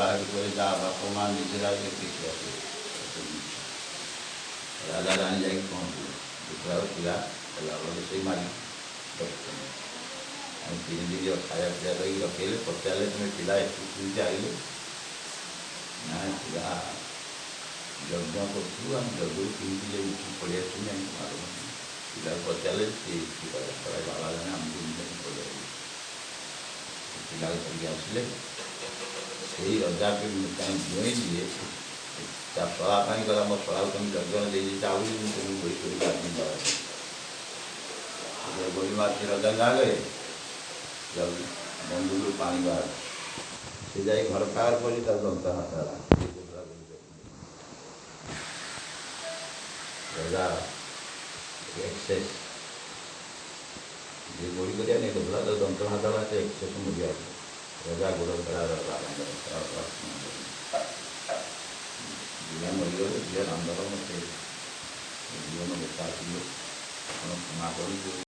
ବାହାରକୁ ଗଲେ ଯାହା ବାପା ମା ନିଜେ ଯାଇ କିଛି ଆସିବେ। ରାଜା ରାଣୀ ଯାଇକି ପହଞ୍ଚିଲେ, ଦେଖିଲା ପିଲା ଗଲାବେଳେ ରୋଷେଇ ମାରି ରଖିଛନ୍ତି। ଆଉ 3 ଦିନ ଖାଇବା ପିଇବା କରିକି ରଖେଇଲେ। ପଚାରିଲେ ତୁମେ ପିଲା ଏଠୁ କେମିତି ଆଇଲେ? ନା ପିଲା ଯଜ୍ଞ କରୁଥିଲୁ, ଆମେ ଯଜ୍ଞରୁ କେମିତି ଯେ ଉଠିକି ପଳେଇ ଆସିଛୁ ଆମେ ମାଲୁମ ନାହିଁ। ପିଲାକୁ ପଚାରିଲେ ସେ ବାବା ଜଣେ ଆମକୁ ଏମିତି ପଳେଇ ଆସିଲେ। ପିଲାକୁ ଧରିକି ଆସିଲେ। ସେଇ ରଜାକୁ କାହିଁ ଜୁଏଁ ଦିଏ ତା ଶଳା ପାଇଁ ଗଲା, ମୋ ଶଳାକୁ ତମେ ଯଜ୍ଞ ଦେଇଛି ଆହୁରି ମୁଁ ତମକୁ ଗୋଳି କରି ମାରିବି। ଗୋଳି ମାରିଛି ରଜାଙ୍କ ଆଗରେ, ବନ୍ଧୁକରୁ ପାଣି ବାହାରେ। ସେ ଯାଇ ଘର ପାର କରି ତାର ଦନ୍ତ ହାତ ହେଲା। ରଜା ଏକ୍ସେସ୍ ଯେ ଗୋଳି କରିବା ନେଇ ଦେଉଥିଲା ତ ଦନ୍ତ ହାତ ହେଲା, ସେ ଏକ୍ସେସ୍ ମରିଯାଉଛି। ରଜା ଗୋଡ଼ ଧରା ମରିଗଲେ। ଝିଅ ରାମଧନ ମୋତେ ଜୀବନ ଦେଖା ଆସିଲେ ଆପଣ କ୍ଷମା କରନ୍ତୁ।